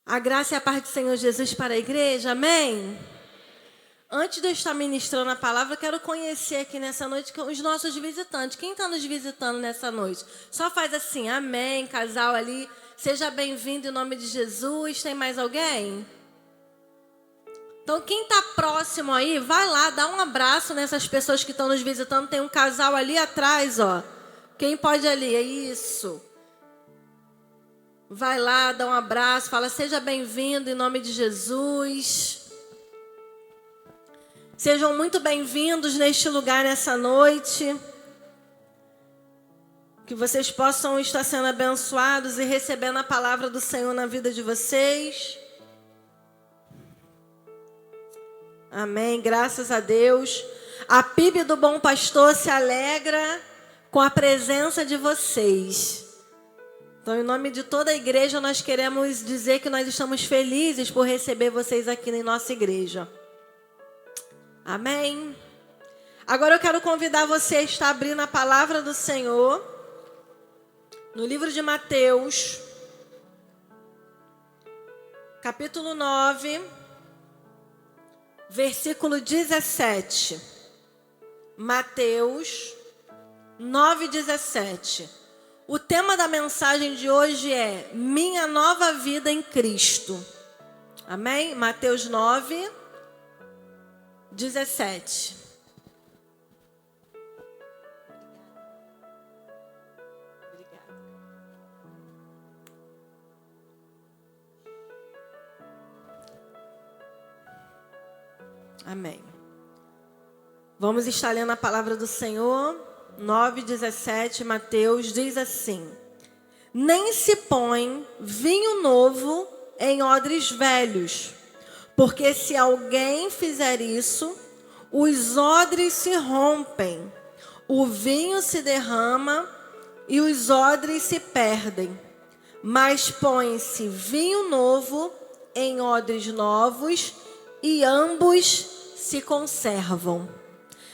A graça e a paz do Senhor Jesus para a igreja, amém? Antes de eu estar ministrando a palavra, eu quero conhecer aqui nessa noite os nossos visitantes. Quem está nos visitando nessa noite? Só faz assim, amém, casal ali. Seja bem-vindo em nome de Jesus. Tem mais alguém? Então, quem está próximo aí, vai lá, dá um abraço nessas pessoas que estão nos visitando. Tem um casal ali atrás, ó. Quem pode ali? É isso. Vai lá, dá um abraço, fala, seja bem-vindo em nome de Jesus. Sejam muito bem-vindos neste lugar, nessa noite. Que vocês possam estar sendo abençoados e recebendo a palavra do Senhor na vida de vocês. Amém, graças a Deus. A PIB do Bom Pastor se alegra com a presença de vocês. Então, em nome de toda a igreja, nós queremos dizer que nós estamos felizes por receber vocês aqui na nossa igreja. Amém? Agora eu quero convidar você a estar abrindo a palavra do Senhor no livro de Mateus, capítulo 9, versículo 17. Mateus 9, 17. O tema da mensagem de hoje é Minha Nova Vida em Cristo. Amém? Mateus 9, 17. Obrigada. Amém. Vamos estar lendo a palavra do Senhor. 9:17, Mateus diz assim: Nem se põe vinho novo em odres velhos, porque se alguém fizer isso, os odres se rompem, o vinho se derrama e os odres se perdem. Mas põe-se vinho novo em odres novos e ambos se conservam.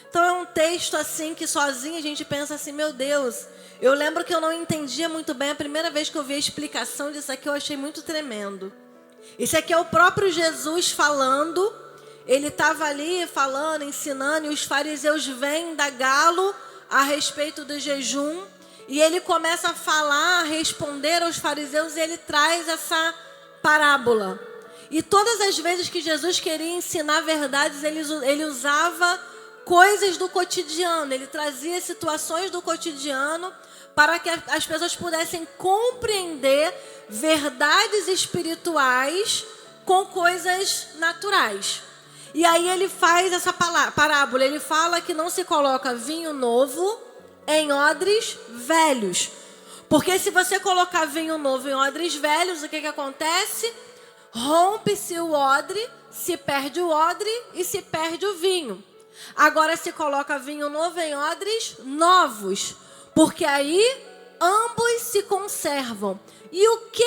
Então é um texto assim que sozinho a gente pensa assim, meu Deus, eu lembro que eu não entendia muito bem, a primeira vez que eu vi a explicação disso aqui eu achei muito tremendo. Isso aqui é o próprio Jesus falando, ele estava ali falando, ensinando, e os fariseus vêm indagá-lo a respeito do jejum, e ele começa a falar, a responder aos fariseus, e ele traz essa parábola. E todas as vezes que Jesus queria ensinar verdades, ele usava coisas do cotidiano, ele trazia situações do cotidiano para que as pessoas pudessem compreender verdades espirituais com coisas naturais. E aí ele faz essa parábola, ele fala que não se coloca vinho novo em odres velhos. Porque se você colocar vinho novo em odres velhos, o que acontece? Rompe-se o odre, se perde o odre e se perde o vinho. Agora se coloca vinho novo em odres novos, porque aí ambos se conservam. E o que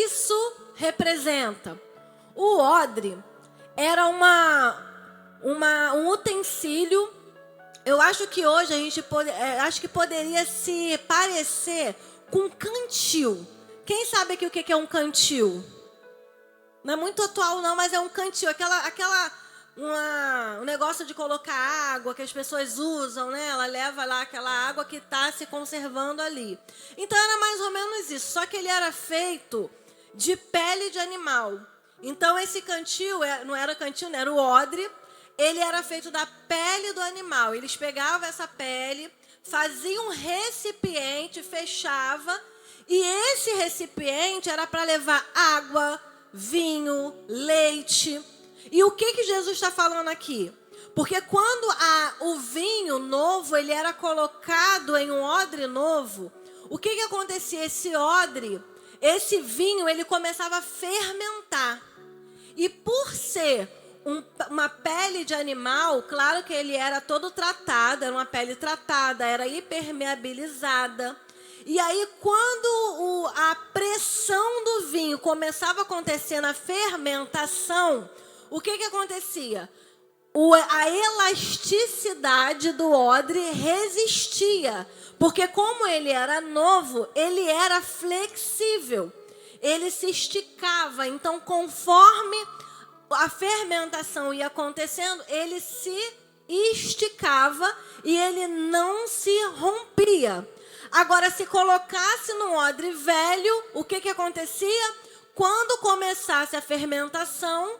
isso representa? O odre era um utensílio. Eu acho que hoje a gente acho que poderia se parecer com cantil. Quem sabe aqui o que é um cantil? Não é muito atual não, mas é um cantil, um negócio de colocar água que as pessoas usam, né? Ela leva lá aquela água que está se conservando ali. Então era mais ou menos isso, só que ele era feito de pele de animal. Então esse cantil, não era cantil, não, era o odre, ele era feito da pele do animal. Eles pegavam essa pele, faziam um recipiente, fechava, e esse recipiente era para levar água, vinho, leite. E o que Jesus está falando aqui? Porque quando o vinho novo ele era colocado em um odre novo, o que acontecia? Esse odre, esse vinho, ele começava a fermentar. E por ser uma pele de animal, claro que ele era todo tratado, era uma pele tratada, era hipermeabilizada. E aí, quando a pressão do vinho começava a acontecer na fermentação, o que acontecia? A elasticidade do odre resistia, porque como ele era novo, ele era flexível. ele se esticava. Então, conforme a fermentação ia acontecendo, ele se esticava e ele não se rompia. Agora, se colocasse no odre velho, o que acontecia? Quando começasse a fermentação,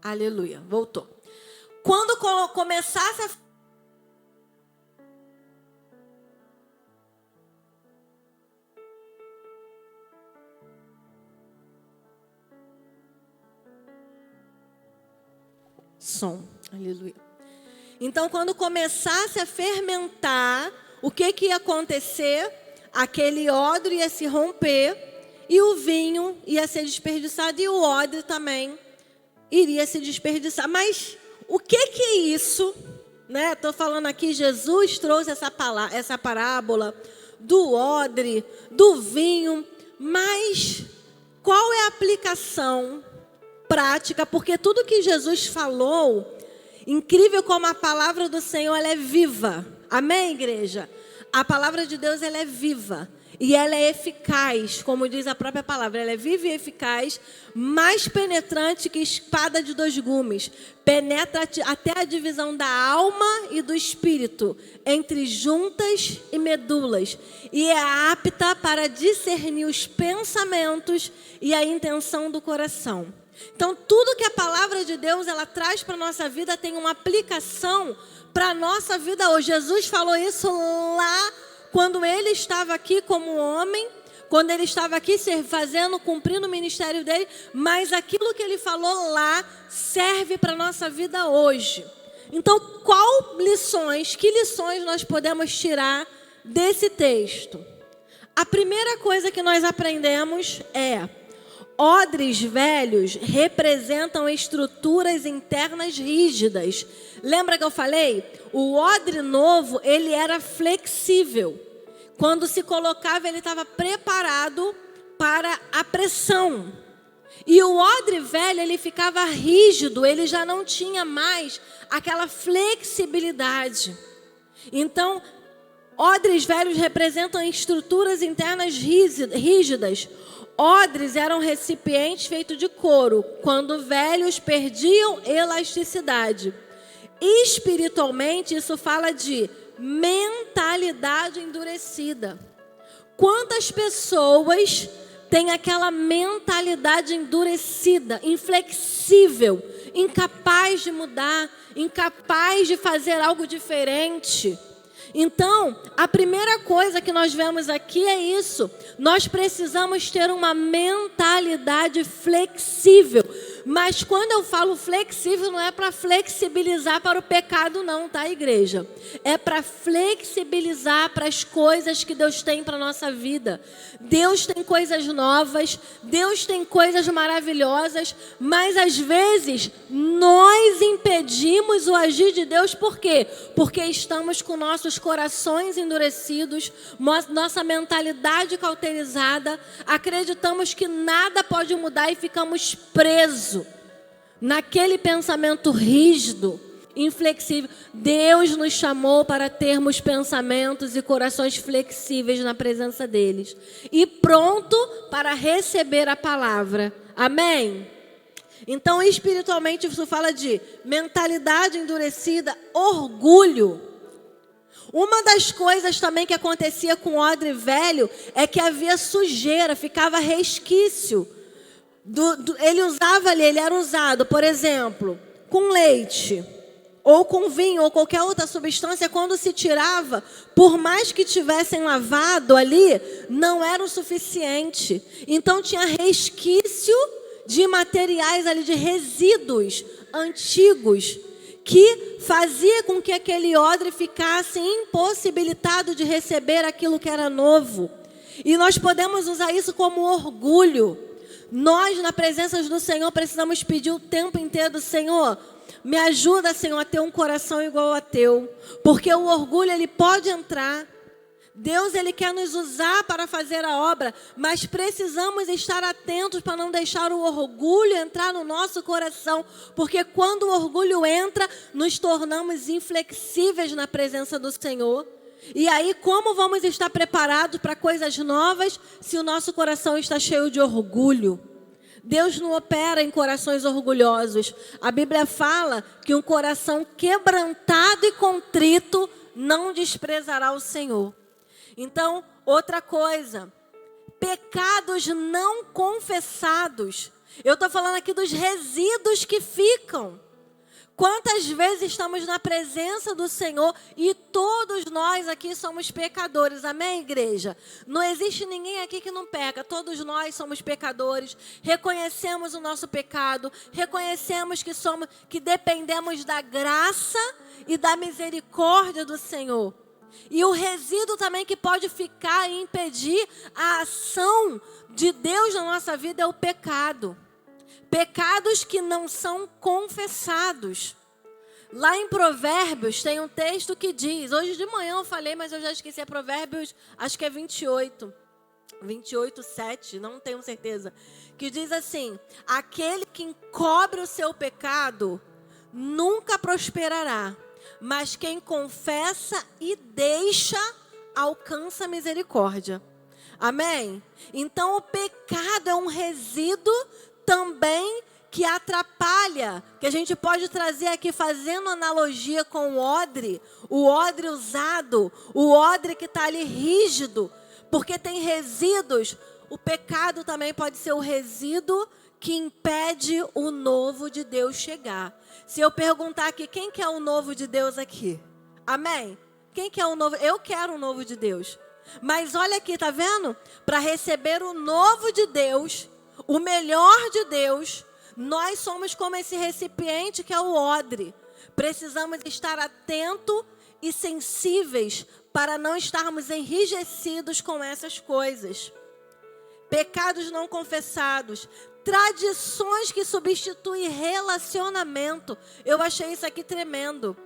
aleluia, voltou. Quando começasse a som, aleluia. Então, quando começasse a fermentar, o que ia acontecer? Aquele odre ia se romper e o vinho ia ser desperdiçado e o odre também iria se desperdiçar. Mas o que é isso? Estou falando aqui, Jesus trouxe essa parábola do odre, do vinho, mas qual é a aplicação prática? Porque tudo que Jesus falou, incrível como a palavra do Senhor, ela é viva. Amém, igreja? A palavra de Deus, ela é viva. E ela é eficaz, como diz a própria palavra. Ela é viva e eficaz, mais penetrante que espada de 2 gumes. Penetra até a divisão da alma e do espírito, entre juntas e medulas. E é apta para discernir os pensamentos e a intenção do coração. Então, tudo que a palavra de Deus ela traz para a nossa vida tem uma aplicação para a nossa vida hoje. Jesus falou isso lá quando ele estava aqui como homem, quando ele estava aqui cumprindo o ministério dele, mas aquilo que ele falou lá serve para a nossa vida hoje. Então, que lições nós podemos tirar desse texto? A primeira coisa que nós aprendemos é: odres velhos representam estruturas internas rígidas. Lembra que eu falei? O odre novo, ele era flexível. Quando se colocava, ele estava preparado para a pressão. E o odre velho, ele ficava rígido, ele já não tinha mais aquela flexibilidade. Então, odres velhos representam estruturas internas rígidas. Odres eram recipientes feitos de couro, quando velhos perdiam elasticidade. Espiritualmente, isso fala de mentalidade endurecida. Quantas pessoas têm aquela mentalidade endurecida, inflexível, incapaz de mudar, incapaz de fazer algo diferente? Então, a primeira coisa que nós vemos aqui é isso. Nós precisamos ter uma mentalidade flexível. Mas quando eu falo flexível, não é para flexibilizar para o pecado não, tá, igreja? É para flexibilizar para as coisas que Deus tem para a nossa vida. Deus tem coisas novas, Deus tem coisas maravilhosas, mas às vezes nós impedimos o agir de Deus. Por quê? Porque estamos com nossos corações endurecidos, nossa mentalidade cauterizada, acreditamos que nada pode mudar e ficamos presos naquele pensamento rígido, inflexível. Deus nos chamou para termos pensamentos e corações flexíveis na presença deles e pronto para receber a palavra. Amém? Então, espiritualmente, isso fala de mentalidade endurecida, orgulho. Uma das coisas também que acontecia com o odre velho é que havia sujeira, ficava resquício. Ele era usado, por exemplo, com leite, ou com vinho, ou qualquer outra substância. Quando se tirava, por mais que tivessem lavado ali, não era o suficiente. Então tinha resquício de materiais ali, de resíduos antigos, que fazia com que aquele odre ficasse impossibilitado de receber aquilo que era novo. E nós podemos usar isso como orgulho. Nós, na presença do Senhor, precisamos pedir o tempo inteiro: Senhor, me ajuda, Senhor, a ter um coração igual ao teu. Porque o orgulho, ele pode entrar. Deus, Ele quer nos usar para fazer a obra, mas precisamos estar atentos para não deixar o orgulho entrar no nosso coração, porque quando o orgulho entra, nos tornamos inflexíveis na presença do Senhor. E aí, como vamos estar preparados para coisas novas se o nosso coração está cheio de orgulho? Deus não opera em corações orgulhosos. A Bíblia fala que um coração quebrantado e contrito não desprezará o Senhor. Então, outra coisa, pecados não confessados. Eu estou falando aqui dos resíduos que ficam. Quantas vezes estamos na presença do Senhor e todos nós aqui somos pecadores, amém, igreja? Não existe ninguém aqui que não peca, todos nós somos pecadores, reconhecemos o nosso pecado, reconhecemos que dependemos da graça e da misericórdia do Senhor. E o resíduo também que pode ficar e impedir a ação de Deus na nossa vida é o pecado. Pecados que não são confessados. Lá em Provérbios tem um texto que diz, hoje de manhã eu falei, mas eu já esqueci, é Provérbios, acho que é 28, 7, não tenho certeza, que diz assim, aquele que encobre o seu pecado nunca prosperará, mas quem confessa e deixa alcança misericórdia. Amém? Então o pecado é um resíduo também que atrapalha, que a gente pode trazer aqui fazendo analogia com o odre usado, o odre que está ali rígido, porque tem resíduos. O pecado também pode ser o resíduo que impede o novo de Deus chegar. Se eu perguntar aqui, quem quer o novo de Deus aqui? Amém? Quem quer o novo? Eu quero o novo de Deus. Mas olha aqui, tá vendo? Para receber o novo de Deus, o melhor de Deus, nós somos como esse recipiente que é o odre. Precisamos estar atentos e sensíveis para não estarmos enrijecidos com essas coisas. Pecados não confessados, tradições que substituem relacionamento. Eu achei isso aqui tremendo.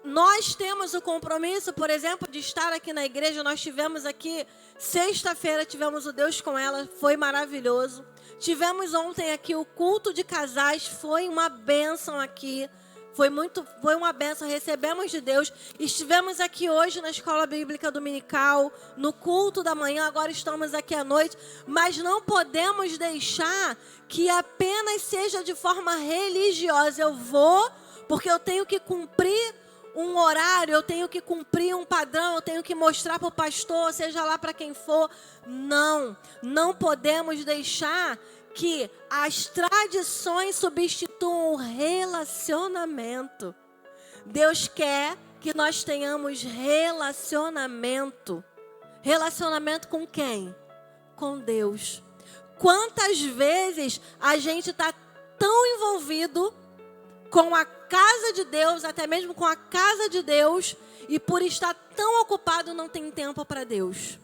Nós temos o compromisso, por exemplo, de estar aqui na igreja. Nós tivemos aqui, sexta-feira, tivemos o Deus com Ela, foi maravilhoso. Tivemos ontem aqui o culto de casais, foi uma bênção aqui. Foi uma bênção, recebemos de Deus. Estivemos aqui hoje na Escola Bíblica Dominical, no culto da manhã, agora estamos aqui à noite. Mas não podemos deixar que apenas seja de forma religiosa. Eu vou porque eu tenho que cumprir um horário, eu tenho que cumprir um padrão, eu tenho que mostrar para o pastor, seja lá para quem for. Não podemos deixar que as tradições substituam o relacionamento. Deus quer que nós tenhamos relacionamento. Relacionamento com quem? Com Deus. Quantas vezes a gente está tão envolvido com a casa de Deus, até mesmo com a casa de Deus, e por estar tão ocupado não tem tempo para Deus.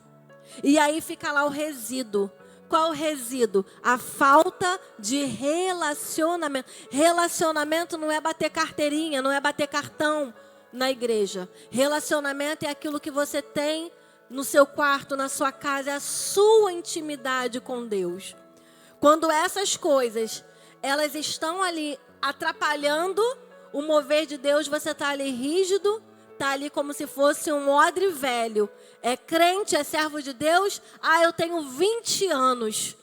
E aí fica lá o resíduo. Qual o resíduo? A falta de relacionamento. Relacionamento não é bater carteirinha, não é bater cartão na igreja. Relacionamento é aquilo que você tem no seu quarto, na sua casa, é a sua intimidade com Deus. Quando essas coisas, elas estão ali atrapalhando o mover de Deus, você está ali rígido, está ali como se fosse um odre velho. É crente, é servo de Deus. Eu tenho 20 anos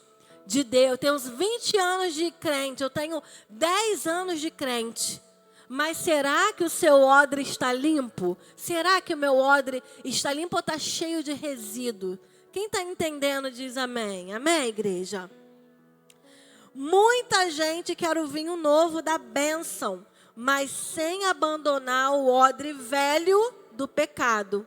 de Deus, eu tenho uns 20 anos de crente, eu tenho 10 anos de crente. Mas será que o seu odre está limpo? Será que o meu odre está limpo ou está cheio de resíduo? Quem está entendendo diz amém. Amém, igreja? Muita gente quer o vinho novo da bênção, mas sem abandonar o odre velho do pecado.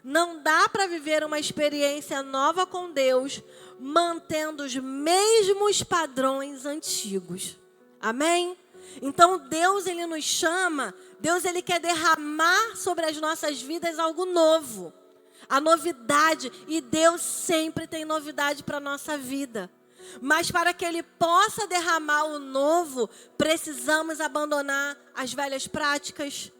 Não dá para viver uma experiência nova com Deus, mantendo os mesmos padrões antigos. Amém? Então Deus, Ele nos chama, Deus, Ele quer derramar sobre as nossas vidas algo novo. A novidade, e Deus sempre tem novidade para a nossa vida. Mas para que Ele possa derramar o novo, precisamos abandonar as velhas práticas,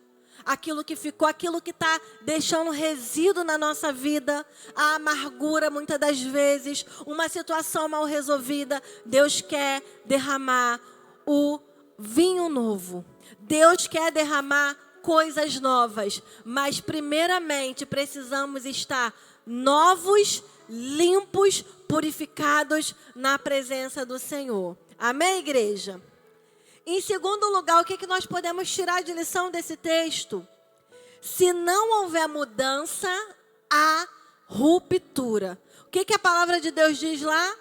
aquilo que ficou, aquilo que está deixando resíduo na nossa vida, a amargura muitas das vezes, uma situação mal resolvida. Deus quer derramar o vinho novo. Deus quer derramar coisas novas, mas primeiramente precisamos estar novos, limpos, purificados na presença do Senhor. Amém, igreja? Em segundo lugar, o que nós podemos tirar de lição desse texto? Se não houver mudança, há ruptura. O que a palavra de Deus diz lá?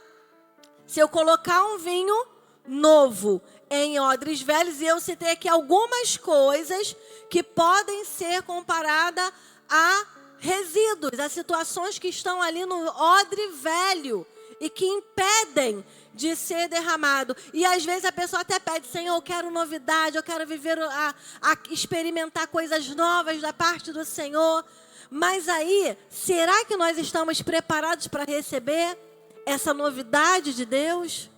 Se eu colocar um vinho novo em odres velhos, e eu citei aqui algumas coisas que podem ser comparadas a resíduos, a situações que estão ali no odre velho e que impedem de ser derramado. E às vezes a pessoa até pede: Senhor, eu quero novidade, eu quero viver, experimentar coisas novas da parte do Senhor. Mas aí, será que nós estamos preparados para receber essa novidade de Deus?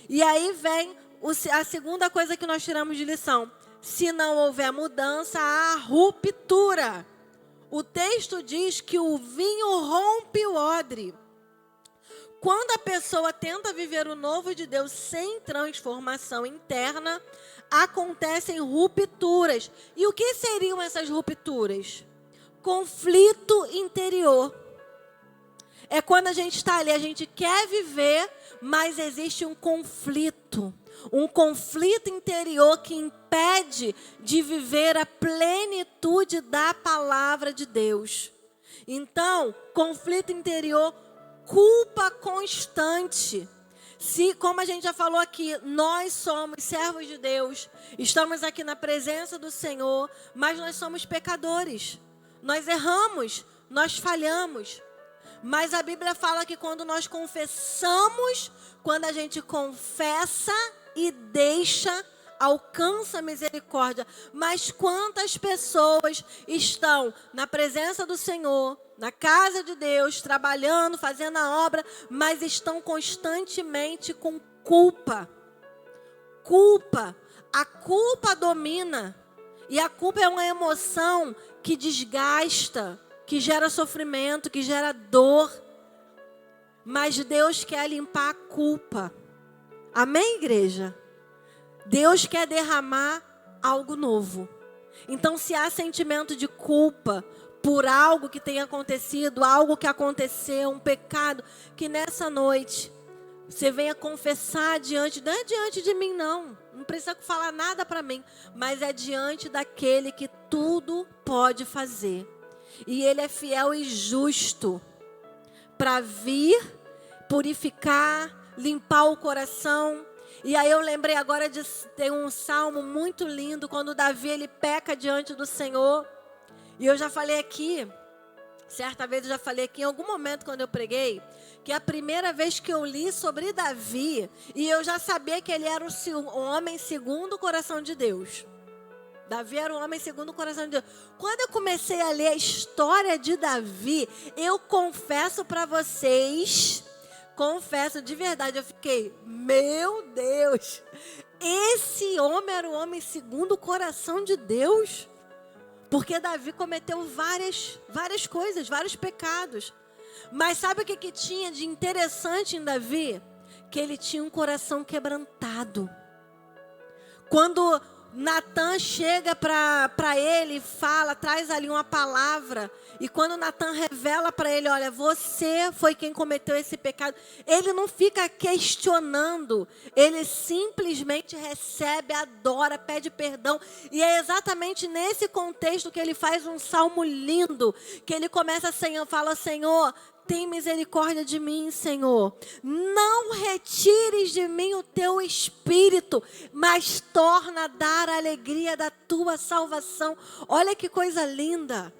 E aí vem a segunda coisa que nós tiramos de lição. Se não houver mudança, há ruptura. O texto diz que o vinho rompe o odre. Quando a pessoa tenta viver o novo de Deus sem transformação interna, acontecem rupturas. E o que seriam essas rupturas? Conflito interior. É quando a gente está ali, a gente quer viver, mas existe um conflito interior que impede de viver a plenitude da palavra de Deus. Então, conflito interior, culpa constante. Se, como a gente já falou aqui, nós somos servos de Deus, estamos aqui na presença do Senhor, mas nós somos pecadores. Nós erramos, nós falhamos. Mas a Bíblia fala que quando nós confessamos, quando a gente confessa e deixa, alcança a misericórdia. Mas quantas pessoas estão na presença do Senhor, na casa de Deus, trabalhando, fazendo a obra, mas estão constantemente com culpa. Culpa. A culpa domina. E a culpa é uma emoção que desgasta, que gera sofrimento, que gera dor. Mas Deus quer limpar a culpa. Amém, igreja? Deus quer derramar algo novo. Então, se há sentimento de culpa por algo que tenha acontecido, algo que aconteceu, um pecado, que nessa noite você venha confessar não é diante de mim, não precisa falar nada para mim, mas é diante daquele que tudo pode fazer. E Ele é fiel e justo para vir, purificar, limpar o coração. E aí eu lembrei agora de ter um salmo muito lindo, quando Davi ele peca diante do Senhor. E eu já falei aqui, certa vez eu já falei aqui, em algum momento quando eu preguei, que a primeira vez que eu li sobre Davi, e eu já sabia que ele era um homem segundo o coração de Deus. Davi era um homem segundo o coração de Deus. Quando eu comecei a ler a história de Davi, eu confesso para vocês, confesso de verdade, eu fiquei, meu Deus, esse homem era um homem segundo o coração de Deus. Porque Davi cometeu várias coisas, vários pecados. Mas sabe o que tinha de interessante em Davi? Que ele tinha um coração quebrantado. Quando Natan chega para ele e fala, traz ali uma palavra. E quando Natan revela para ele, olha, você foi quem cometeu esse pecado. Ele não fica questionando. Ele simplesmente recebe, adora, pede perdão. E é exatamente nesse contexto que ele faz um salmo lindo. Que ele começa, fala, Senhor, tem misericórdia de mim, Senhor. Não retires de mim o teu espírito, mas torna a dar a alegria da tua salvação. Olha que coisa linda.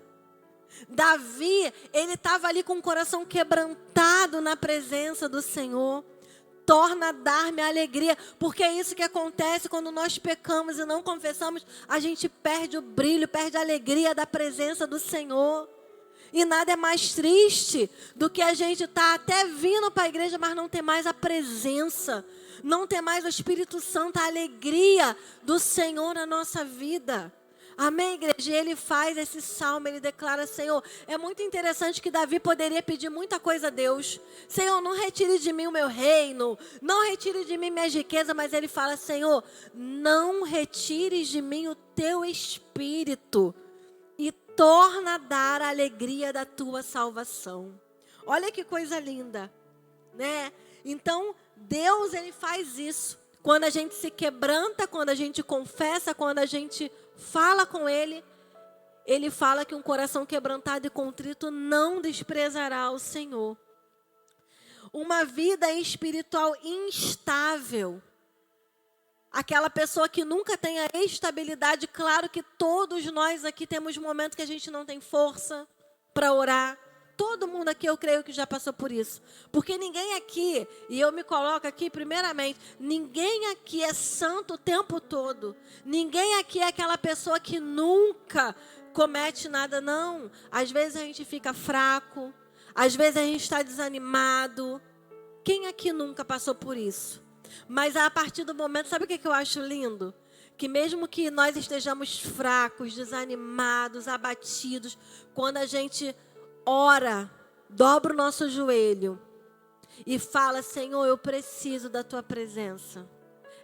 Davi, ele estava ali com o coração quebrantado na presença do Senhor. Torna a dar-me a alegria, porque é isso que acontece quando nós pecamos e não confessamos. A gente perde o brilho, perde a alegria da presença do Senhor. E nada é mais triste do que a gente estar até vindo para a igreja, mas não ter mais a presença, não ter mais o Espírito Santo, a alegria do Senhor na nossa vida. Amém, igreja? E ele faz esse salmo, ele declara, Senhor, é muito interessante que Davi poderia pedir muita coisa a Deus. Senhor, não retire de mim o meu reino, não retire de mim minhas riquezas, mas ele fala, Senhor, não retires de mim o teu espírito e torna a dar a alegria da tua salvação. Olha que coisa linda, né? Então, Deus, ele faz isso. Quando a gente se quebranta, quando a gente confessa, quando a gente fala com Ele, Ele fala que um coração quebrantado e contrito não desprezará o Senhor. Uma vida espiritual instável. Aquela pessoa que nunca tem a estabilidade. Claro que todos nós aqui temos momentos que a gente não tem força para orar. Todo mundo aqui, eu creio que já passou por isso. Porque ninguém aqui, e eu me coloco aqui primeiramente, ninguém aqui é santo o tempo todo. Ninguém aqui é aquela pessoa que nunca comete nada, não. Às vezes a gente fica fraco, às vezes a gente está desanimado. Quem aqui nunca passou por isso? Mas a partir do momento, sabe o que eu acho lindo? Que mesmo que nós estejamos fracos, desanimados, abatidos, quando a gente ora, dobra o nosso joelho e fala, Senhor, eu preciso da tua presença.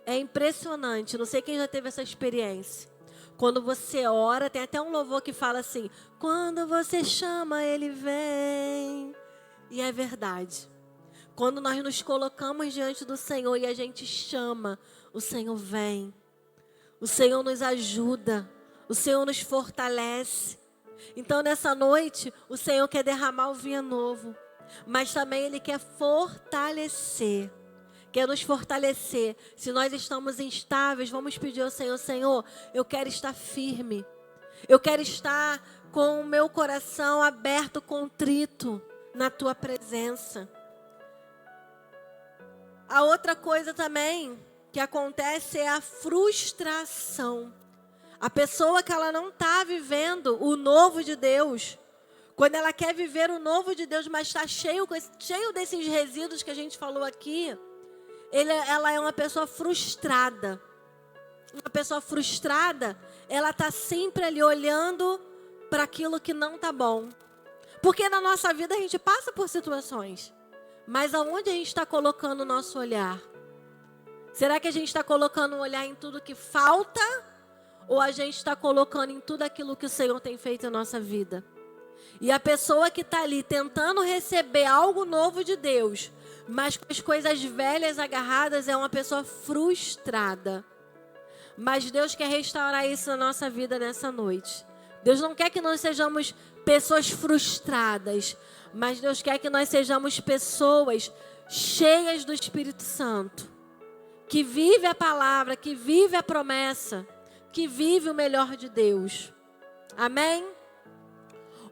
É impressionante, não sei quem já teve essa experiência. Quando você ora, tem até um louvor que fala assim, quando você chama, Ele vem. E é verdade. Quando nós nos colocamos diante do Senhor e a gente chama, o Senhor vem. O Senhor nos ajuda, o Senhor nos fortalece. Então, nessa noite, o Senhor quer derramar o vinho novo, mas também Ele quer fortalecer, quer nos fortalecer. Se nós estamos instáveis, vamos pedir ao Senhor, Senhor, eu quero estar firme, eu quero estar com o meu coração aberto, contrito, na Tua presença. A outra coisa também que acontece é a frustração. A pessoa que ela não está vivendo o novo de Deus, quando ela quer viver o novo de Deus, mas está cheio desses resíduos que a gente falou aqui, ela é uma pessoa frustrada. Uma pessoa frustrada, ela está sempre ali olhando para aquilo que não está bom. Porque na nossa vida a gente passa por situações, mas aonde a gente está colocando o nosso olhar? Será que a gente está colocando o olhar em tudo que falta? Ou a gente está colocando em tudo aquilo que o Senhor tem feito em nossa vida? E a pessoa que está ali tentando receber algo novo de Deus, mas com as coisas velhas agarradas, é uma pessoa frustrada. Mas Deus quer restaurar isso na nossa vida nessa noite. Deus não quer que nós sejamos pessoas frustradas, mas Deus quer que nós sejamos pessoas cheias do Espírito Santo, que vive a palavra, que vive a promessa, que vive o melhor de Deus. Amém?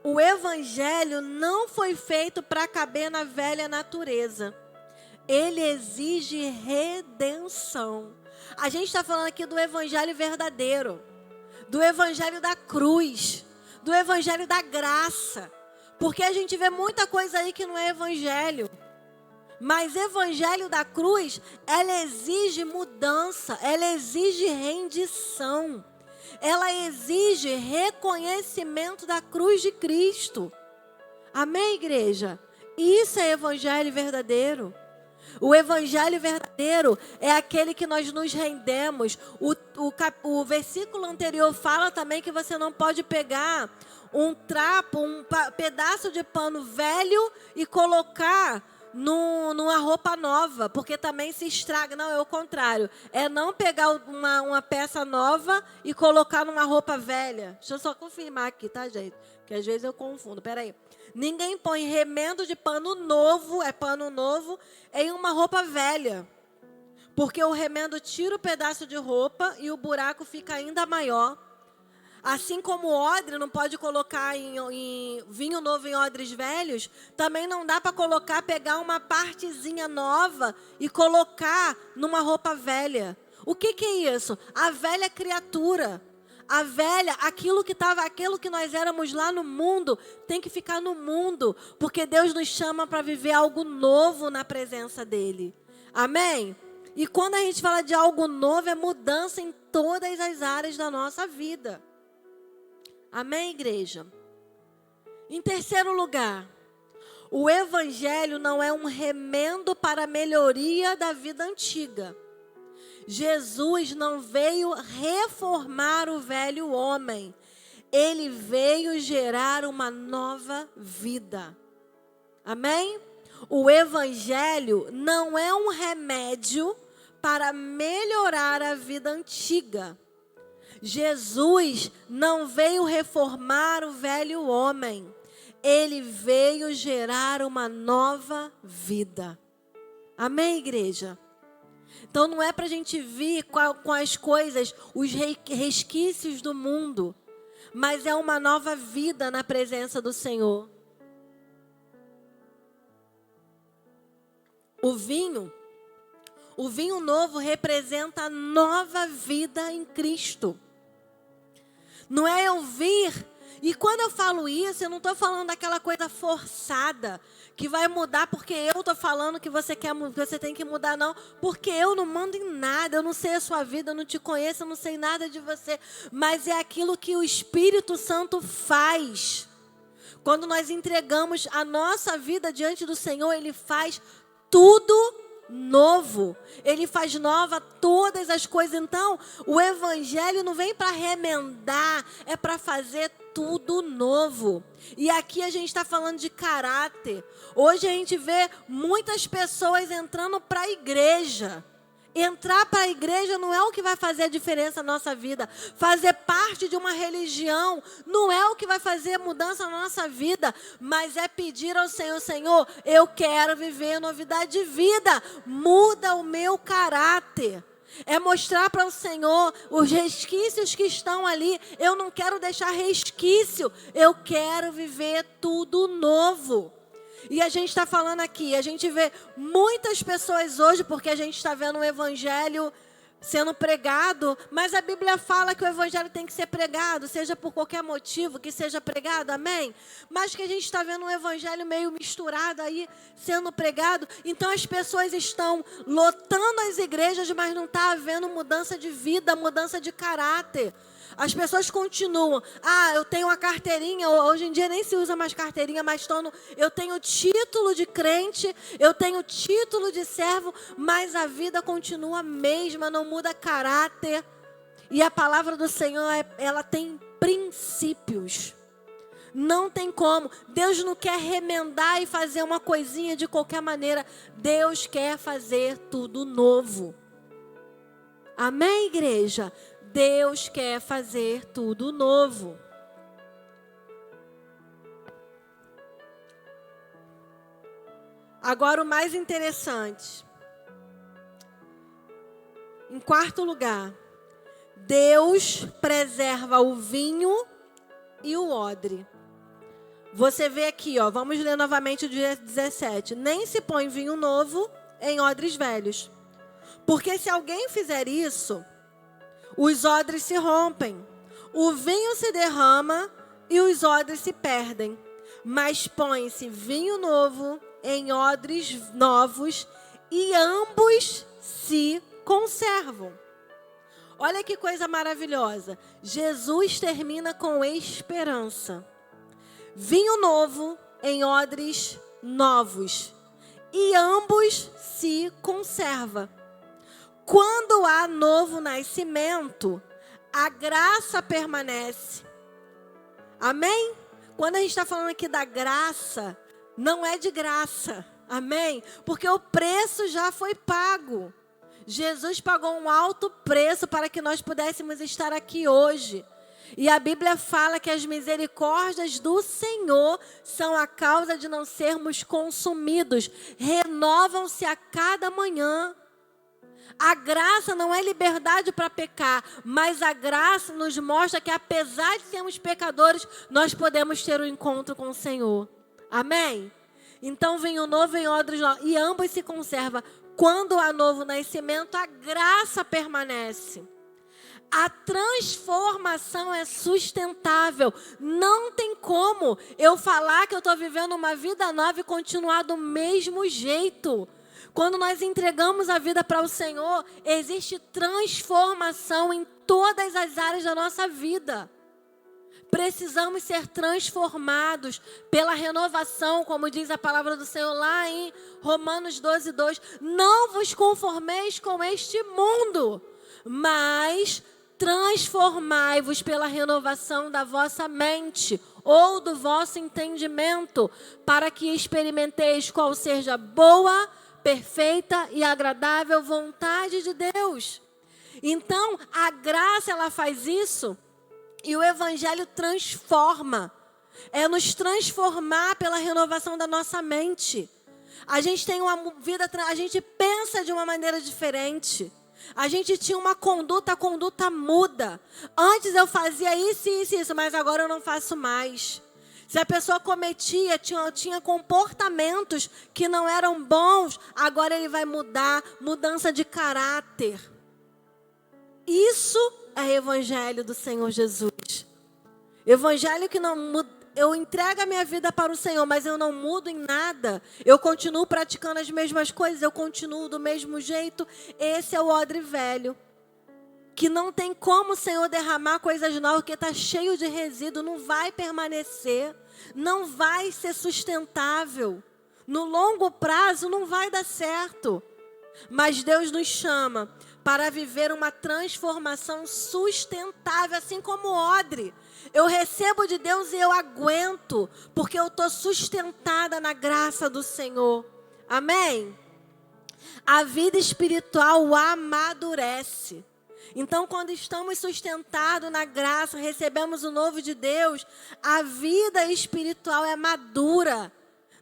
O Evangelho não foi feito para caber na velha natureza. Ele exige redenção. A gente está falando aqui do Evangelho verdadeiro, do Evangelho da cruz, do Evangelho da graça. Porque a gente vê muita coisa aí que não é Evangelho. Mas Evangelho da cruz, ela exige mudança, ela exige rendição, ela exige reconhecimento da cruz de Cristo. Amém, igreja? Isso é Evangelho verdadeiro. O Evangelho verdadeiro é aquele que nós nos rendemos. O versículo anterior fala também que você não pode pegar um trapo, pedaço de pano velho e colocar numa roupa nova, porque também se estraga. Não, é o contrário. É não pegar uma peça nova e colocar numa roupa velha. Deixa eu só confirmar aqui, tá, gente? Que às vezes eu confundo. Peraí. Ninguém põe remendo de pano novo em uma roupa velha. Porque o remendo tira o pedaço de roupa e o buraco fica ainda maior. Assim como o odre não pode colocar em vinho novo em odres velhos, também não dá para pegar uma partezinha nova e colocar numa roupa velha. O que é isso? A velha criatura. A velha, aquilo que nós éramos lá no mundo, tem que ficar no mundo, porque Deus nos chama para viver algo novo na presença dEle. Amém? E quando a gente fala de algo novo, é mudança em todas as áreas da nossa vida. Amém, igreja? Em terceiro lugar, o evangelho não é um remendo para a melhoria da vida antiga. Jesus não veio reformar o velho homem. Ele veio gerar uma nova vida. Amém? O evangelho não é um remédio para melhorar a vida antiga. Jesus não veio reformar o velho homem. Ele veio gerar uma nova vida. Amém, igreja? Então não é para a gente vir com as coisas, os resquícios do mundo, mas é uma nova vida na presença do Senhor. O vinho novo representa a nova vida em Cristo. Não é eu vir, e quando eu falo isso, eu não estou falando daquela coisa forçada, que vai mudar porque eu estou falando que você tem que mudar, não. Porque eu não mando em nada, eu não sei a sua vida, eu não te conheço, eu não sei nada de você. Mas é aquilo que o Espírito Santo faz. Quando nós entregamos a nossa vida diante do Senhor, Ele faz tudo novo. Ele faz nova todas as coisas. Então, o evangelho não vem para remendar, é para fazer tudo novo. E aqui a gente está falando de caráter. Hoje a gente vê muitas pessoas entrando para a igreja. Entrar para a igreja não é o que vai fazer a diferença na nossa vida. Fazer parte de uma religião não é o que vai fazer mudança na nossa vida. Mas é pedir ao Senhor, Senhor, eu quero viver novidade de vida. Muda o meu caráter. É mostrar para o Senhor os resquícios que estão ali. Eu não quero deixar resquício. Eu quero viver tudo novo. E a gente está falando aqui, a gente vê muitas pessoas hoje, porque a gente está vendo o evangelho sendo pregado, mas a Bíblia fala que o evangelho tem que ser pregado, seja por qualquer motivo que seja pregado, amém? Mas que a gente está vendo um evangelho meio misturado aí, sendo pregado, então as pessoas estão lotando as igrejas, mas não está havendo mudança de vida, mudança de caráter. As pessoas continuam, eu tenho uma carteirinha, hoje em dia nem se usa mais carteirinha, mas eu tenho título de crente, eu tenho título de servo, mas a vida continua a mesma, não muda caráter. E a palavra do Senhor, ela tem princípios. Não tem como. Deus não quer remendar e fazer uma coisinha de qualquer maneira. Deus quer fazer tudo novo. Amém, igreja? Deus quer fazer tudo novo. Agora o mais interessante. Em quarto lugar, Deus preserva o vinho e o odre. Você vê aqui, vamos ler novamente o dia 17. Nem se põe vinho novo em odres velhos. Porque se alguém fizer isso, os odres se rompem, o vinho se derrama e os odres se perdem. Mas põe-se vinho novo em odres novos e ambos se conservam. Olha que coisa maravilhosa. Jesus termina com esperança. Vinho novo em odres novos e ambos se conservam. Quando há novo nascimento, a graça permanece. Amém? Quando a gente está falando aqui da graça, não é de graça. Amém? Porque o preço já foi pago. Jesus pagou um alto preço para que nós pudéssemos estar aqui hoje. E a Bíblia fala que as misericórdias do Senhor são a causa de não sermos consumidos. Renovam-se a cada manhã. A graça não é liberdade para pecar, mas a graça nos mostra que apesar de sermos pecadores, nós podemos ter um encontro com o Senhor. Amém? Então vinho novo em odres novos, e ambos se conservam. Quando há novo nascimento, a graça permanece. A transformação é sustentável. Não tem como eu falar que eu estou vivendo uma vida nova e continuar do mesmo jeito. Quando nós entregamos a vida para o Senhor, existe transformação em todas as áreas da nossa vida. Precisamos ser transformados pela renovação, como diz a palavra do Senhor lá em Romanos 12:2. Não vos conformeis com este mundo, mas transformai-vos pela renovação da vossa mente ou do vosso entendimento, para que experimenteis qual seja a boa, perfeita e agradável vontade de Deus. Então, a graça, ela faz isso. E o Evangelho transforma, é nos transformar pela renovação da nossa mente. A gente tem uma vida, a gente pensa de uma maneira diferente. A gente tinha uma conduta, a conduta muda. Antes eu fazia isso, mas agora eu não faço mais. Se a pessoa cometia, tinha comportamentos que não eram bons, agora ele vai mudar, mudança de caráter. Isso é Evangelho do Senhor Jesus. Evangelho que não muda. Eu entrego a minha vida para o Senhor, mas eu não mudo em nada. Eu continuo praticando as mesmas coisas, eu continuo do mesmo jeito. Esse é o odre velho. Que não tem como o Senhor derramar coisas novas, porque está cheio de resíduo, não vai permanecer, não vai ser sustentável. No longo prazo não vai dar certo. Mas Deus nos chama para viver uma transformação sustentável, assim como o odre. Eu recebo de Deus e eu aguento, porque eu estou sustentada na graça do Senhor. Amém? A vida espiritual amadurece. Então, quando estamos sustentados na graça, recebemos o novo de Deus, a vida espiritual é madura.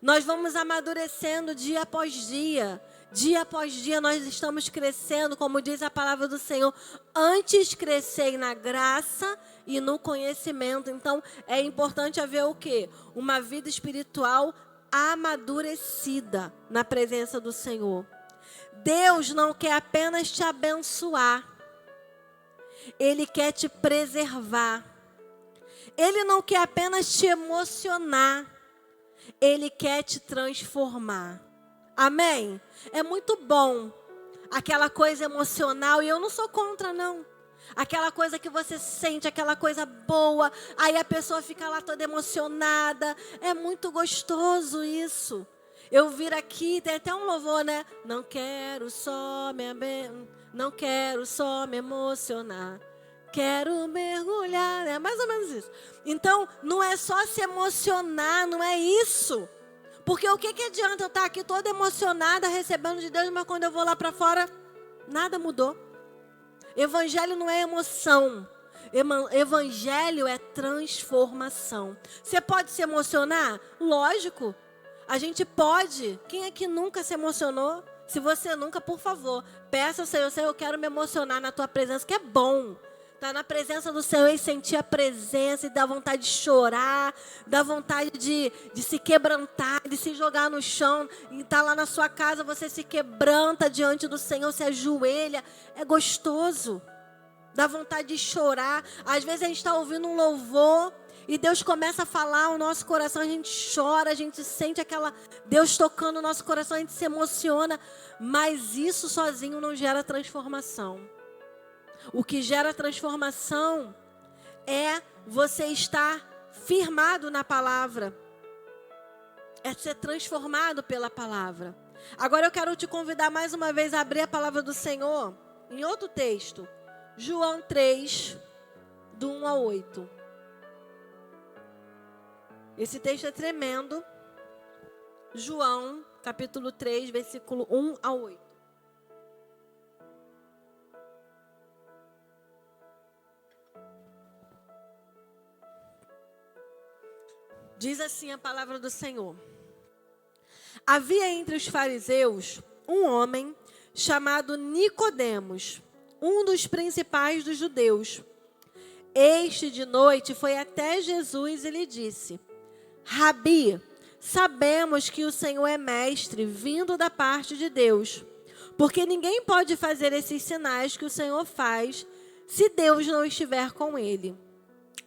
Nós vamos amadurecendo dia após dia. Dia após dia nós estamos crescendo, como diz a palavra do Senhor. Antes crescei na graça e no conhecimento. Então, é importante haver o quê? Uma vida espiritual amadurecida na presença do Senhor. Deus não quer apenas te abençoar. Ele quer te preservar. Ele não quer apenas te emocionar. Ele quer te transformar. Amém? É muito bom aquela coisa emocional, e eu não sou contra, não. Aquela coisa que você sente, aquela coisa boa, aí a pessoa fica lá toda emocionada. É muito gostoso isso. Eu vir aqui, tem até um louvor, né? Não quero só me emocionar. Quero mergulhar. É mais ou menos isso. Então, não é só se emocionar, não é isso. Porque o que adianta eu estar aqui toda emocionada, recebendo de Deus, mas quando eu vou lá para fora, nada mudou. Evangelho não é emoção. Evangelho é transformação. Você pode se emocionar? Lógico. A gente pode. Quem é que nunca se emocionou? Se você nunca, por favor, peça ao Senhor, Senhor, eu quero me emocionar na tua presença, que é bom. Estar na presença do Senhor e sentir a presença, e dá vontade de chorar, dá vontade de se quebrantar, de se jogar no chão, e estar lá na sua casa, você se quebranta diante do Senhor, se ajoelha, é gostoso, dá vontade de chorar. Às vezes a gente está ouvindo um louvor, e Deus começa a falar o nosso coração, a gente chora, a gente sente aquela Deus tocando o nosso coração, a gente se emociona, mas isso sozinho não gera transformação. O que gera transformação é você estar firmado na palavra. É ser transformado pela palavra. Agora eu quero te convidar mais uma vez a abrir a palavra do Senhor em outro texto. João 3, do 1 ao 8. Esse texto é tremendo. João, capítulo 3, versículo 1 ao 8. Diz assim a palavra do Senhor. Havia entre os fariseus um homem chamado Nicodemos, um dos principais dos judeus. Este de noite foi até Jesus e lhe disse: Rabi, sabemos que o Senhor é mestre, vindo da parte de Deus, porque ninguém pode fazer esses sinais que o Senhor faz se Deus não estiver com ele.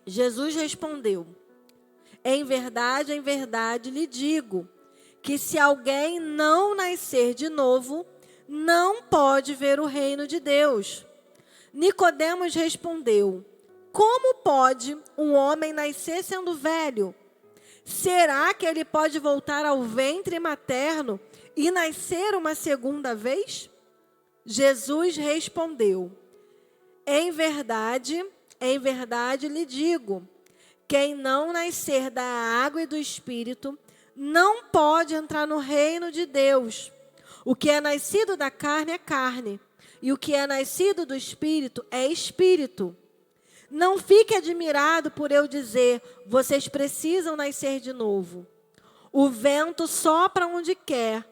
Jesus respondeu: em verdade lhe digo, que se alguém não nascer de novo, não pode ver o reino de Deus. Nicodemos respondeu: como pode um homem nascer sendo velho? Será que ele pode voltar ao ventre materno e nascer uma segunda vez? Jesus respondeu: em verdade lhe digo, quem não nascer da água e do Espírito não pode entrar no reino de Deus. O que é nascido da carne é carne, e o que é nascido do Espírito é Espírito. Não fique admirado por eu dizer, vocês precisam nascer de novo. O vento sopra onde quer,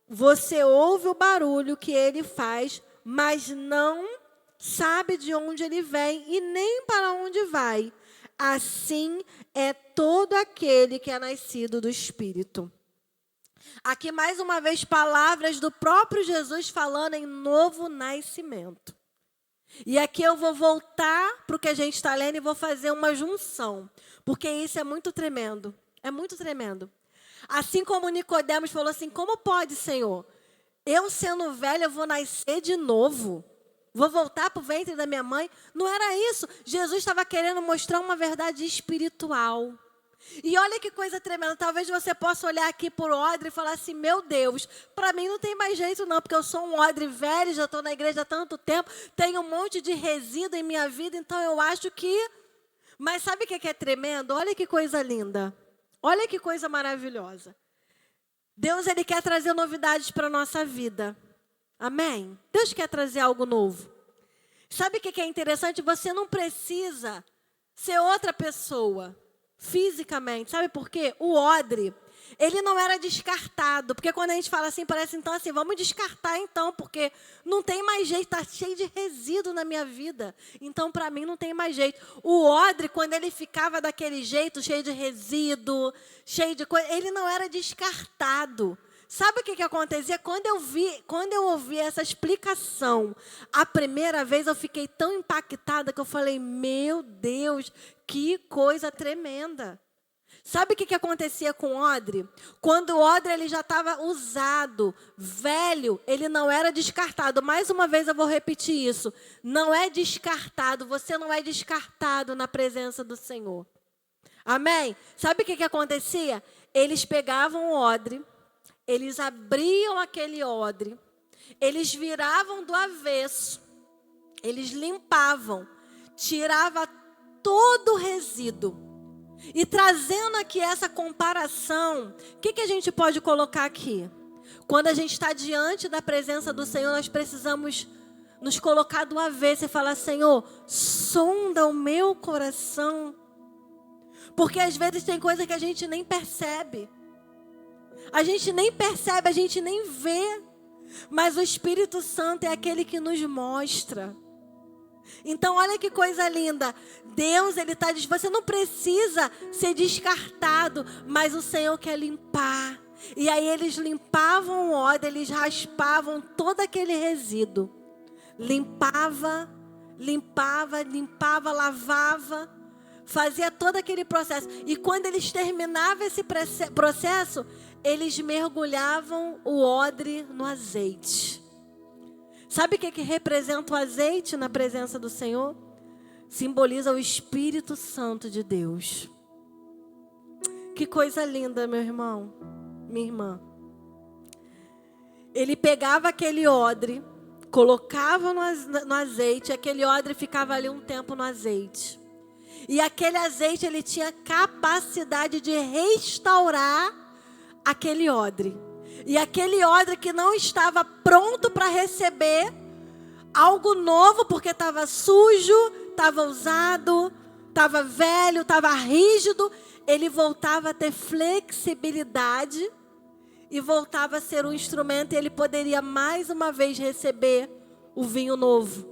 você ouve o barulho que ele faz, mas não sabe de onde ele vem e nem para onde vai. Assim é todo aquele que é nascido do Espírito. Aqui mais uma vez palavras do próprio Jesus falando em novo nascimento. E aqui eu vou voltar para o que a gente está lendo e vou fazer uma junção, porque isso é muito tremendo, é muito tremendo. Assim como Nicodemos falou assim, como pode, Senhor? Eu sendo velho, eu vou nascer de novo? Vou voltar para o ventre da minha mãe? Não era isso. Jesus estava querendo mostrar uma verdade espiritual. E olha que coisa tremenda. Talvez você possa olhar aqui por odre e falar assim, meu Deus, para mim não tem mais jeito não, porque eu sou um odre velho, já estou na igreja há tanto tempo, tenho um monte de resíduo em minha vida, então eu acho que... Mas sabe o que é tremendo? Olha que coisa linda. Olha que coisa maravilhosa. Deus, Ele quer trazer novidades para a nossa vida. Amém? Deus quer trazer algo novo. Sabe o que é interessante? Você não precisa ser outra pessoa fisicamente. Sabe por quê? O odre, ele não era descartado. Porque quando a gente fala assim, parece então assim, vamos descartar então, porque não tem mais jeito, está cheio de resíduo na minha vida. Então, para mim, não tem mais jeito. O odre, quando ele ficava daquele jeito, cheio de resíduo, cheio de coisa, ele não era descartado. Sabe o que acontecia? Quando eu ouvi essa explicação, a primeira vez eu fiquei tão impactada que eu falei, meu Deus, que coisa tremenda. Sabe o que acontecia com o odre? Quando o odre ele já estava usado, velho, ele não era descartado. Mais uma vez eu vou repetir isso. Não é descartado, você não é descartado na presença do Senhor. Amém? Sabe o que acontecia? Eles pegavam o odre, eles abriam aquele odre, eles viravam do avesso, eles limpavam, tiravam todo o resíduo. E trazendo aqui essa comparação, o que a gente pode colocar aqui? Quando a gente está diante da presença do Senhor, nós precisamos nos colocar do avesso e falar, Senhor, sonda o meu coração. Porque às vezes tem coisa que a gente nem percebe. A gente nem percebe, a gente nem vê. Mas o Espírito Santo é aquele que nos mostra. Então, olha que coisa linda. Deus, Ele está dizendo, você não precisa ser descartado, mas o Senhor quer limpar. E aí eles limpavam o odre, eles raspavam todo aquele resíduo. Limpava, lavava, fazia todo aquele processo. E quando eles terminavam esse processo, eles mergulhavam o odre no azeite. Sabe o que representa o azeite na presença do Senhor? Simboliza o Espírito Santo de Deus. Que coisa linda, meu irmão, minha irmã. Ele pegava aquele odre, colocava no azeite, aquele odre ficava ali um tempo no azeite. E aquele azeite, ele tinha capacidade de restaurar aquele odre. E aquele odre que não estava pronto para receber algo novo, porque estava sujo, estava usado, estava velho, estava rígido, ele voltava a ter flexibilidade e voltava a ser um instrumento e ele poderia mais uma vez receber o vinho novo.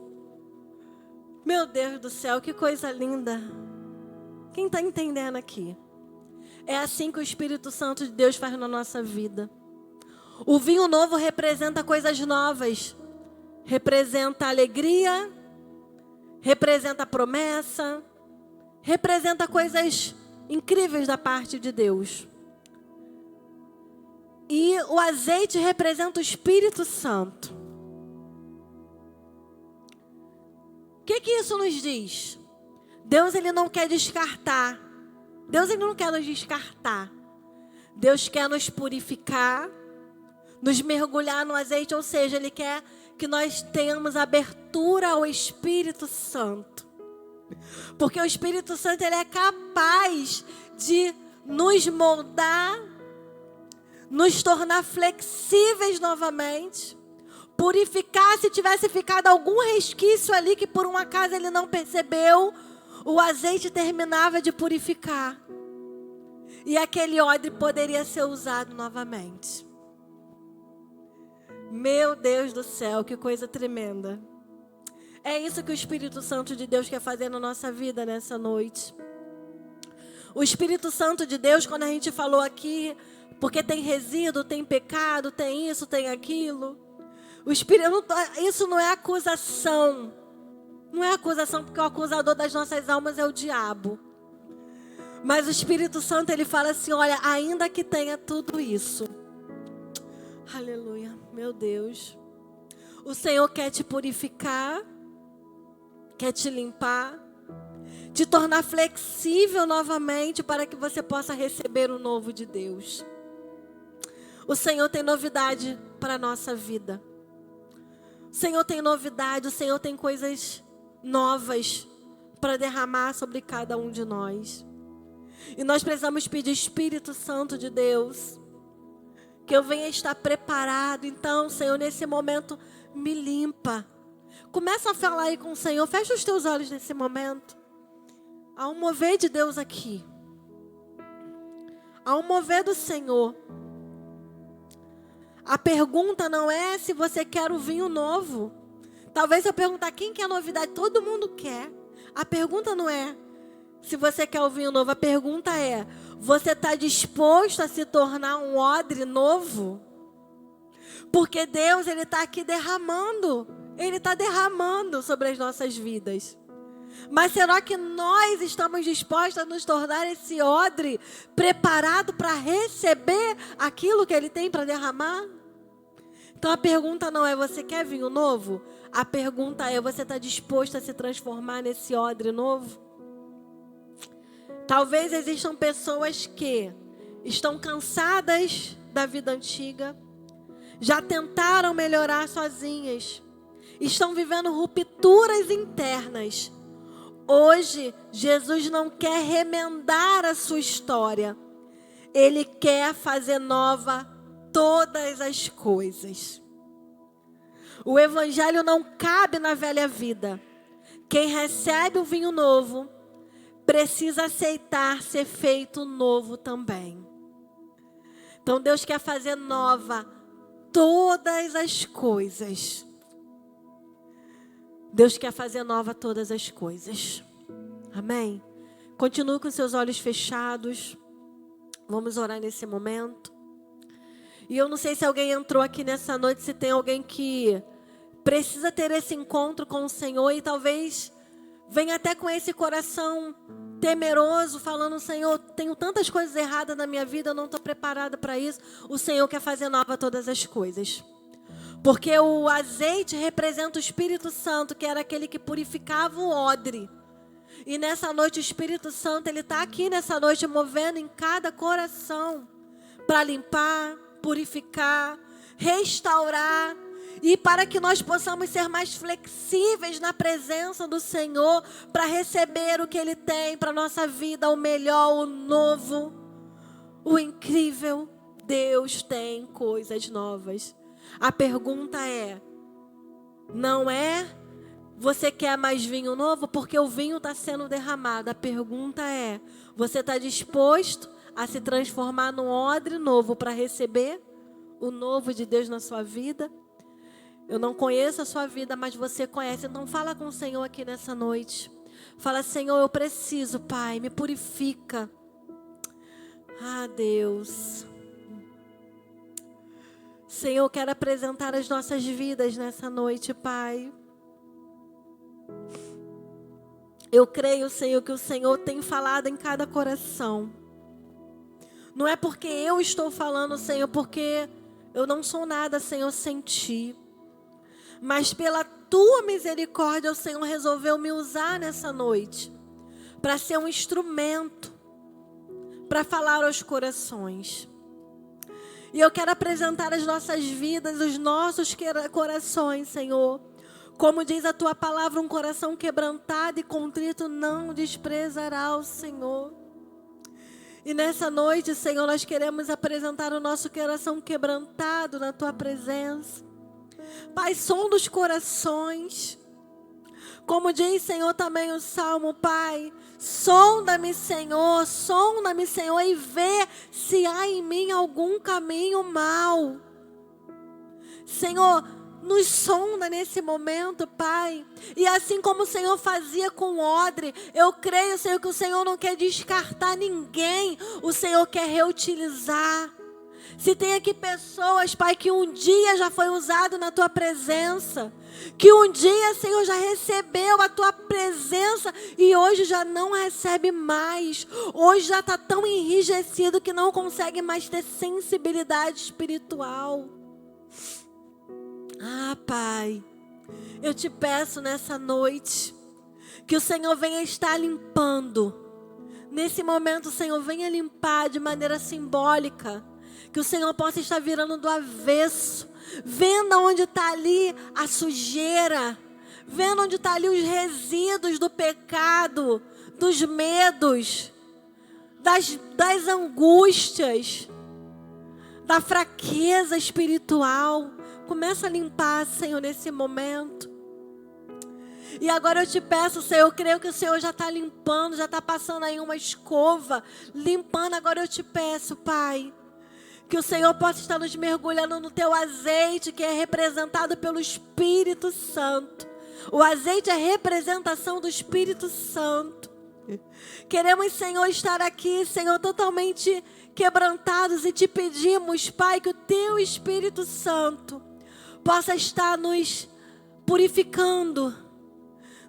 Meu Deus do céu, que coisa linda. Quem está entendendo aqui? É assim que o Espírito Santo de Deus faz na nossa vida. O vinho novo representa coisas novas. Representa alegria, representa promessa, representa coisas incríveis da parte de Deus. E o azeite representa o Espírito Santo. O que isso nos diz? Deus, Ele não quer descartar. Deus, Ele não quer nos descartar. Deus quer nos purificar, nos mergulhar no azeite, ou seja, Ele quer que nós tenhamos abertura ao Espírito Santo. Porque o Espírito Santo, Ele é capaz de nos moldar, nos tornar flexíveis novamente, purificar. Se tivesse ficado algum resquício ali que por um acaso Ele não percebeu, o azeite terminava de purificar. E aquele odre poderia ser usado novamente. Meu Deus do céu, que coisa tremenda. É isso que o Espírito Santo de Deus quer fazer na nossa vida nessa noite. O Espírito Santo de Deus, quando a gente falou aqui, porque tem resíduo, tem pecado, tem isso, tem aquilo. Isso não é acusação. Não é acusação, porque o acusador das nossas almas é o diabo. Mas o Espírito Santo, ele fala assim, olha, ainda que tenha tudo isso. Aleluia, meu Deus. O Senhor quer te purificar, quer te limpar, te tornar flexível novamente para que você possa receber o novo de Deus. O Senhor tem novidade para a nossa vida. O Senhor tem novidade, o Senhor tem coisas novas para derramar sobre cada um de nós. E nós precisamos pedir, Espírito Santo de Deus, que eu venha estar preparado. Então, Senhor, nesse momento, me limpa. Começa a falar aí com o Senhor. Fecha os teus olhos nesse momento. Há um mover de Deus aqui. Há um mover do Senhor. A pergunta não é se você quer o vinho novo. Talvez eu perguntar quem quer novidade. Todo mundo quer. A pergunta não é se você quer o vinho novo. A pergunta é, você está disposto a se tornar um odre novo? Porque Deus, Ele está aqui derramando. Ele está derramando sobre as nossas vidas. Mas será que nós estamos dispostos a nos tornar esse odre preparado para receber aquilo que Ele tem para derramar? Então a pergunta não é, você quer vinho novo? A pergunta é, você está disposto a se transformar nesse odre novo? Talvez existam pessoas que estão cansadas da vida antiga, já tentaram melhorar sozinhas, estão vivendo rupturas internas. Hoje, Jesus não quer remendar a sua história. Ele quer fazer nova todas as coisas. O evangelho não cabe na velha vida. Quem recebe o vinho novo precisa aceitar ser feito novo também. Então Deus quer fazer nova todas as coisas. Deus quer fazer nova todas as coisas. Amém? Continue com seus olhos fechados. Vamos orar nesse momento. E eu não sei se alguém entrou aqui nessa noite, se tem alguém que precisa ter esse encontro com o Senhor e talvez venha até com esse coração temeroso, falando, Senhor, tenho tantas coisas erradas na minha vida, eu não estou preparada para isso. O Senhor quer fazer nova todas as coisas. Porque o azeite representa o Espírito Santo, que era aquele que purificava o odre. E nessa noite o Espírito Santo, ele está aqui nessa noite movendo em cada coração para limpar, purificar, restaurar. E para que nós possamos ser mais flexíveis na presença do Senhor, para receber o que Ele tem para a nossa vida, o melhor, o novo, o incrível. Deus tem coisas novas. A pergunta é, não é você quer mais vinho novo? Porque o vinho está sendo derramado. A pergunta é, você está disposto a se transformar num odre novo para receber o novo de Deus na sua vida? Eu não conheço a sua vida, mas você conhece. Então fala com o Senhor aqui nessa noite. Fala, Senhor, eu preciso, Pai, me purifica. Ah, Deus. Senhor, eu quero apresentar as nossas vidas nessa noite, Pai. Eu creio, Senhor, que o Senhor tem falado em cada coração. Não é porque eu estou falando, Senhor, porque eu não sou nada, Senhor, sem Ti. Mas pela Tua misericórdia, o Senhor resolveu me usar nessa noite para ser um instrumento, para falar aos corações. E eu quero apresentar as nossas vidas, os nossos corações, Senhor. Como diz a tua palavra, um coração quebrantado e contrito não desprezará o Senhor. E nessa noite, Senhor, nós queremos apresentar o nosso coração quebrantado na tua presença. Pai, sonda os corações. Como diz, Senhor, também o Salmo, Pai, sonda-me, Senhor, e vê se há em mim algum caminho mau. Senhor, nos sonda nesse momento, Pai. E assim como o Senhor fazia com odre, eu creio, Senhor, que o Senhor não quer descartar ninguém. O Senhor quer reutilizar. Se tem aqui pessoas, Pai, que um dia já foi usado na Tua presença, que um dia, Senhor, já recebeu a Tua presença e hoje já não recebe mais. Hoje já está tão enrijecido que não consegue mais ter sensibilidade espiritual. Ah, Pai, eu te peço nessa noite que o Senhor venha estar limpando. Nesse momento, o Senhor venha limpar de maneira simbólica. Que o Senhor possa estar virando do avesso. Vendo onde está ali a sujeira. Vendo onde está ali os resíduos do pecado, dos medos, das angústias, da fraqueza espiritual. Começa a limpar, Senhor, nesse momento. E agora eu te peço, Senhor, eu creio que o Senhor já está limpando, já está passando aí uma escova, limpando. Agora eu te peço, Pai, que o Senhor possa estar nos mergulhando no teu azeite, que é representado pelo Espírito Santo. O azeite é a representação do Espírito Santo. Queremos, Senhor, estar aqui, Senhor, totalmente quebrantados e te pedimos, Pai, que o teu Espírito Santo possa estar nos purificando,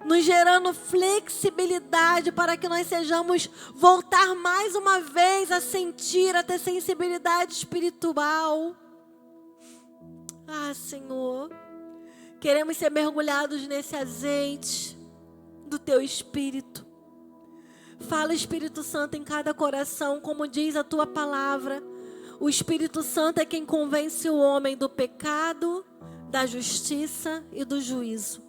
nos gerando flexibilidade para que nós sejamos voltar mais uma vez a sentir, a ter sensibilidade espiritual. Ah, Senhor, queremos ser mergulhados nesse azeite do Teu Espírito. Fala, Espírito Santo, em cada coração, como diz a Tua palavra. O Espírito Santo é quem convence o homem do pecado, da justiça e do juízo.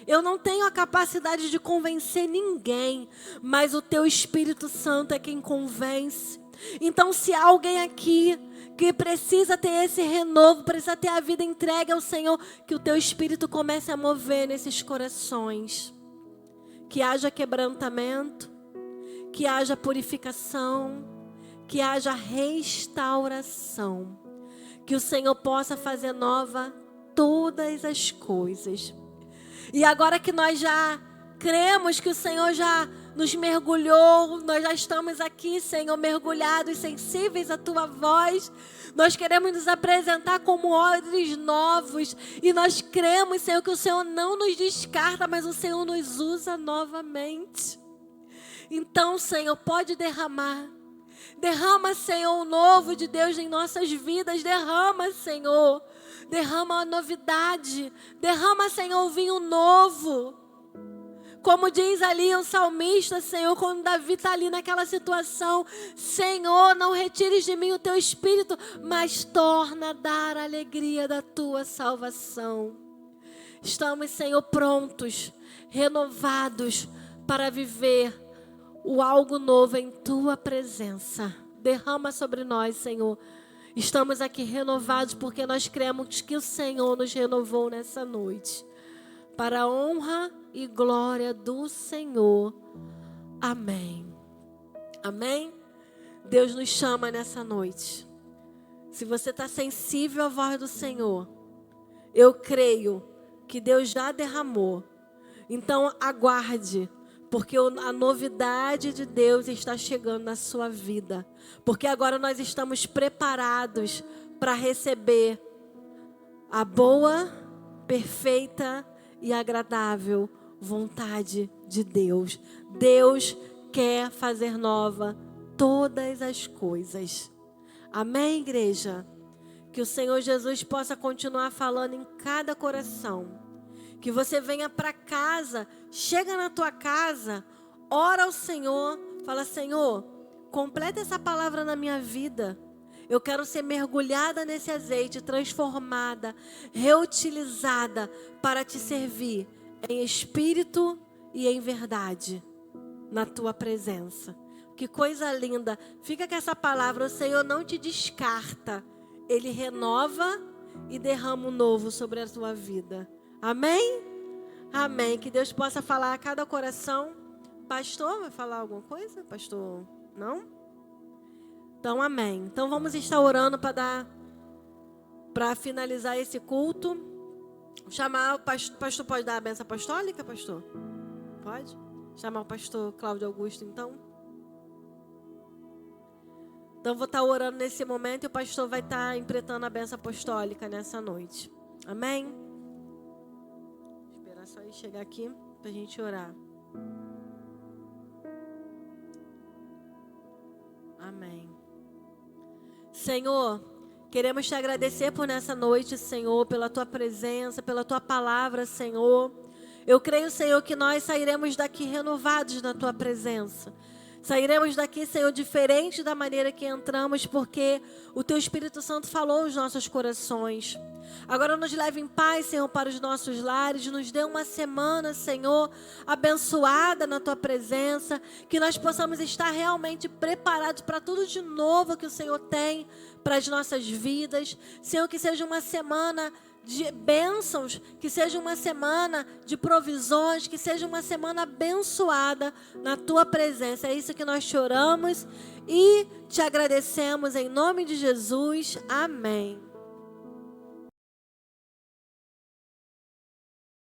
Eu não tenho a capacidade de convencer ninguém, mas o Teu Espírito Santo é quem convence. Então, se há alguém aqui que precisa ter esse renovo, precisa ter a vida entregue ao Senhor, que o Teu Espírito comece a mover nesses corações. Que haja quebrantamento, que haja purificação, que haja restauração. Que o Senhor possa fazer nova todas as coisas. E agora que nós já cremos que o Senhor já nos mergulhou, nós já estamos aqui, Senhor, mergulhados, sensíveis à Tua voz, nós queremos nos apresentar como odres novos, e nós cremos, Senhor, que o Senhor não nos descarta, mas o Senhor nos usa novamente. Então, Senhor, pode derramar. Derrama, Senhor, o novo de Deus em nossas vidas. Derrama, Senhor. Derrama a novidade. Derrama, Senhor, o vinho novo. Como diz ali o salmista, Senhor, quando Davi está ali naquela situação. Senhor, não retires de mim o Teu Espírito, mas torna a dar a alegria da Tua salvação. Estamos, Senhor, prontos, renovados para viver o algo novo em Tua presença. Derrama sobre nós, Senhor. Estamos aqui renovados porque nós cremos que o Senhor nos renovou nessa noite. Para a honra e glória do Senhor. Amém. Amém? Deus nos chama nessa noite. Se você está sensível à voz do Senhor, eu creio que Deus já derramou. Então aguarde. Porque a novidade de Deus está chegando na sua vida. Porque agora nós estamos preparados para receber a boa, perfeita e agradável vontade de Deus. Deus quer fazer nova todas as coisas. Amém, igreja? Que o Senhor Jesus possa continuar falando em cada coração. Que você venha para casa, chega na tua casa, ora ao Senhor, fala: Senhor, completa essa palavra na minha vida. Eu quero ser mergulhada nesse azeite, transformada, reutilizada para te servir em espírito e em verdade, na tua presença. Que coisa linda. Fica com essa palavra, o Senhor não te descarta. Ele renova e derrama um novo sobre a tua vida. Amém? Amém. Que Deus possa falar a cada coração. Pastor, vai falar alguma coisa? Pastor, não? Então, amém. Então, vamos estar orando para finalizar esse culto. Chamar o pastor, pode dar a bênção apostólica, pastor? Pode? Chamar o pastor Cláudio Augusto, então. Então, vou estar orando nesse momento e o pastor vai estar empretando a bênção apostólica nessa noite. Amém? Vou esperar só ele chegar aqui para a gente orar. Amém. Senhor, queremos te agradecer por nessa noite, Senhor, pela tua presença, pela tua palavra, Senhor. Eu creio, Senhor, que nós sairemos daqui renovados na tua presença. Sairemos daqui, Senhor, diferente da maneira que entramos, porque o Teu Espírito Santo falou aos nossos corações. Agora nos leve em paz, Senhor, para os nossos lares. Nos dê uma semana, Senhor, abençoada na Tua presença. Que nós possamos estar realmente preparados para tudo de novo que o Senhor tem para as nossas vidas. Senhor, que seja uma semana de bênçãos, que seja uma semana de provisões, que seja uma semana abençoada na Tua presença. É isso que nós te oramos e te agradecemos em nome de Jesus. Amém.